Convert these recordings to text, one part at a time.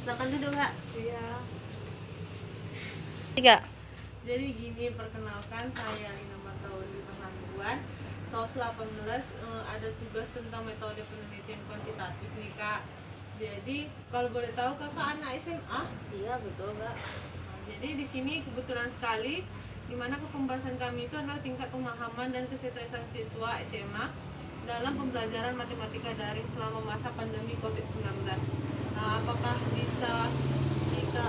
silakan duduk kak. Iya. Tiga. Jadi gini, perkenalkan saya Lina Martauli Pengangguan. SOS 18 ada tugas tentang metode penelitian kuantitatif nih kak. Jadi kalau boleh tahu kakak anak SMA? Iya betul kak. Jadi di sini kebetulan sekali dimana pembahasan kami itu adalah tingkat pemahaman dan keseriusan siswa SMA dalam pembelajaran matematika daring selama masa pandemi COVID-19. Apakah bisa kita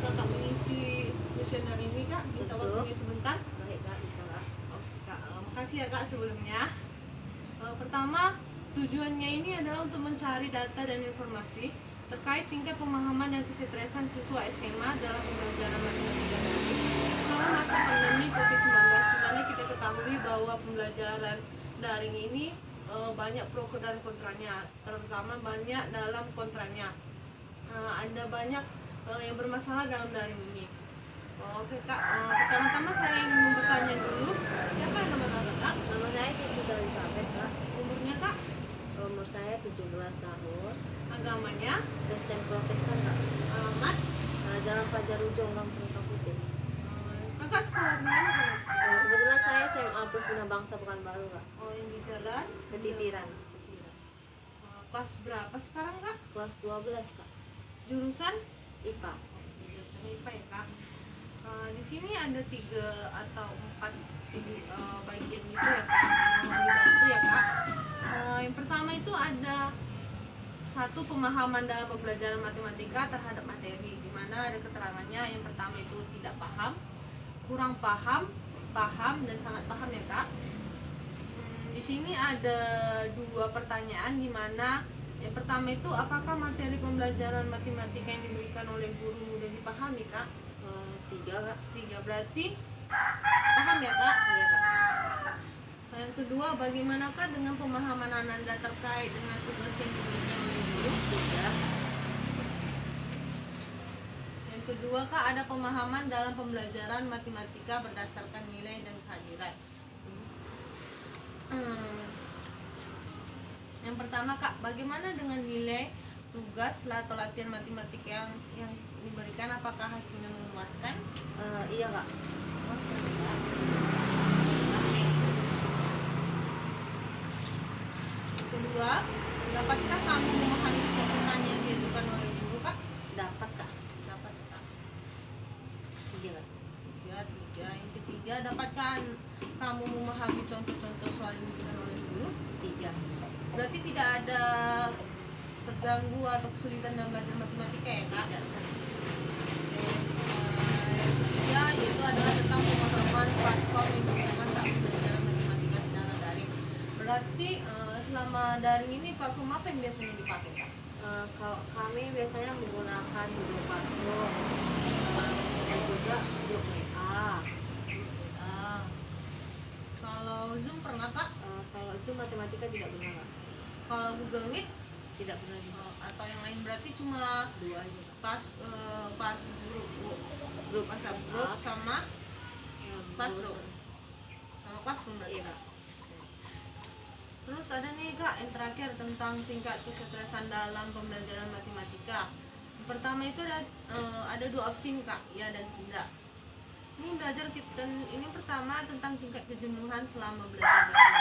kakak mengisi kuesioner ini kak? Minta Betul. waktunya sebentar. Baik kak, bisa kak. Oke kak, makasih ya kak sebelumnya. Pertama, tujuannya ini adalah untuk mencari data dan informasi terkait tingkat pemahaman dan kesetresan siswa SMA dalam pembelajaran matematika daring selama masa pandemi COVID-19, di mana kita ketahui bahwa pembelajaran daring ini banyak pro dan kontranya, terutama banyak dalam kontranya. Ada banyak yang bermasalah dalam daring ini. Oke kak, pertama-tama saya ingin bertanya dulu, siapa yang nama kakak kak? Nama saya Jessica Elizabeth kak. Umurnya kak? Umur saya 17 tahun. Agamanya? Kristen Protestan kak. Alamat? Jalan Fajar Ujung, Kampung Putih. Kakak sekolah di mana kak? Kebetulan saya SMA Plus Bina Bangsa Pekanbaru kak. Oh, yang di jalan? Ketitiran. Kelas berapa sekarang kak? Kelas 12 kak. Jurusan? IPA. Jurusan IPA ya kak. Di sini ada 3 atau 4 bagian itu ya kak, mohon dibantu ya kak. Yang pertama itu ada satu, pemahaman dalam pembelajaran matematika terhadap materi, di mana ada keterangannya. Yang pertama itu tidak paham, kurang paham, paham, dan sangat paham ya kak. Di sini ada 2 pertanyaan, di mana yang pertama itu apakah materi pembelajaran matematika yang diberikan oleh guru mudah dipahami kak? 3 kak. 3 berarti paham ya kak? Iya kak. Yang kedua, bagaimanakah dengan pemahaman Ananda terkait dengan tugas yang diberikan oleh guru? 3. Yang kedua kak, ada pemahaman dalam pembelajaran matematika berdasarkan nilai dan kehadiran. Yang pertama kak, bagaimana dengan nilai tugas atau latihan matematika yang diberikan, apakah hasilnya memuaskan? Iya kak. Memuaskan kak. Kedua, dapatkah kamu memahami setiap pertanyaan yang diajukan oleh guru kak? Dapat kak. Dapat kak. 3 kak. 3. Yang ketiga, dapatkah kamu memahami contoh-contoh soal yang diberikan oleh guru? 3. Berarti tidak ada terganggu atau kesulitan dalam belajar matematika ya kak? Tidak kak. Yang ketiga yaitu adalah tentang pemahaman platform yang digunakan saat pembelajaran matematika secara daring. Berarti selama daring ini platform apa yang biasanya dipakai kak? Kalau kami biasanya menggunakan Google Classroom, bisa juga grup WA. Kalau Zoom pernah kak? Kalau Zoom matematika tidak pernah kak. Kalau Google Meet? Tidak pernah juga. Atau yang lain, berarti cuma 2 aja kak. pas grup WhatsApp grup sama Classroom. Sama Classroom berarti Iya kak. kak. Terus ada nih kak yang terakhir tentang tingkat kesetresan dalam pembelajaran matematika. Yang pertama itu ada 2 opsi nih kak, ya dan tidak. Ini belajar kita, ini pertama tentang tingkat kejenuhan selama belajar daring.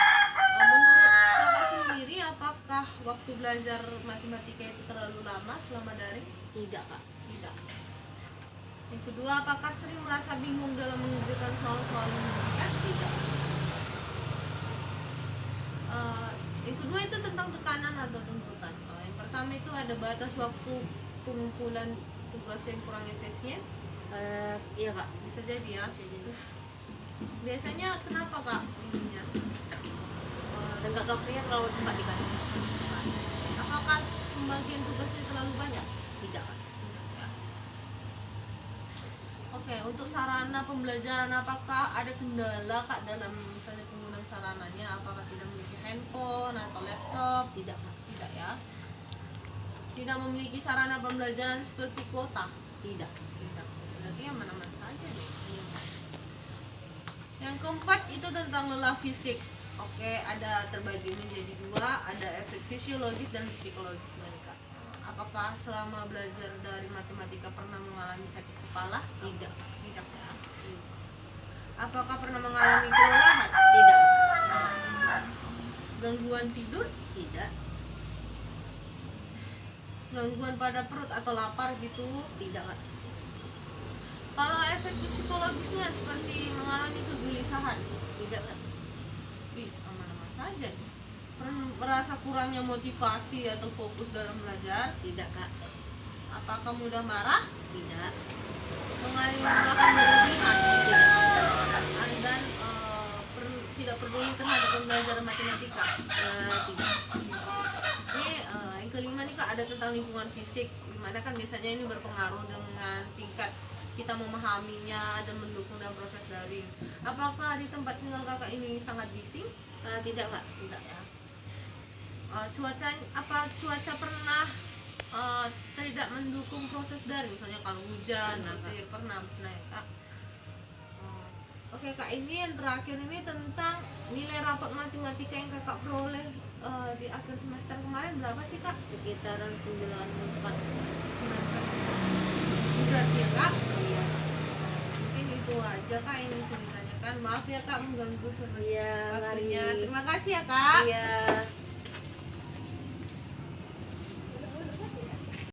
Menurut kakak sendiri, apakah waktu belajar matematika itu terlalu lama selama daring? Tidak kak. Tidak. Yang kedua, apakah sering merasa bingung dalam mengerjakan soal-soal yang diberikan? Tidak. Yang kedua itu tentang tekanan atau tuntutan. Yang pertama itu ada batas waktu pengumpulan tugas yang kurang efisien. Iya kak. Bisa jadi ya. Bisa jadi. Biasanya kenapa kak ininya? Tenggat waktunya terlalu cepat dikasih. Apakah pembagian tugasnya terlalu banyak? Tidak kak. Ya. Oke, untuk sarana pembelajaran apakah ada kendala kak dalam misalnya penggunaan sarananya? Apakah tidak memiliki handphone atau laptop? Tidak kak. Tidak ya. Tidak memiliki sarana pembelajaran seperti kuota? Tidak. Tidak. Berarti aman-aman saja deh. Yang keempat itu tentang lelah fisik. Oke, ada terbagi menjadi 2, ada efek fisiologis dan psikologis nih kak. apakah selama belajar dari matematika pernah mengalami sakit kepala? Tidak. Tidak ya. Apakah pernah mengalami kelelahan? Tidak. Gangguan tidur? Tidak. Gangguan pada perut atau lapar gitu? Tidak, Kak. Kalau efek psikologisnya seperti mengalami kegelisahan? Tidak, Kak. Aman-aman saja. Pernah merasa kurangnya motivasi atau fokus dalam belajar? Tidak, Kak. Apakah mudah marah? Tidak. Mengalami makan berlebihan? Tidak. Dan tidak peduli terhadap pembelajaran matematika? Tidak. Ini yang kelima nih Kak, ada tentang lingkungan fisik, dimana kan biasanya ini berpengaruh dengan tingkat kita memahaminya dan mendukung dalam proses daring. Apakah di tempat tinggal kakak ini sangat bising? Tidak, Kak. Tidak ya. Cuaca pernah tidak mendukung proses daring, misalnya kalau hujan, pernah ya Kak. Oke Kak, ini yang terakhir ini tentang nilai rapot matematika yang kakak peroleh di akhir semester kemarin berapa sih Kak? Sekitaran 94. Berarti ya Kak? Iya. Mungkin itu aja Kak yang bisa ditanyakan. Maaf ya Kak mengganggu Iya, waktunya. mari. Terima kasih ya Kak. Iya.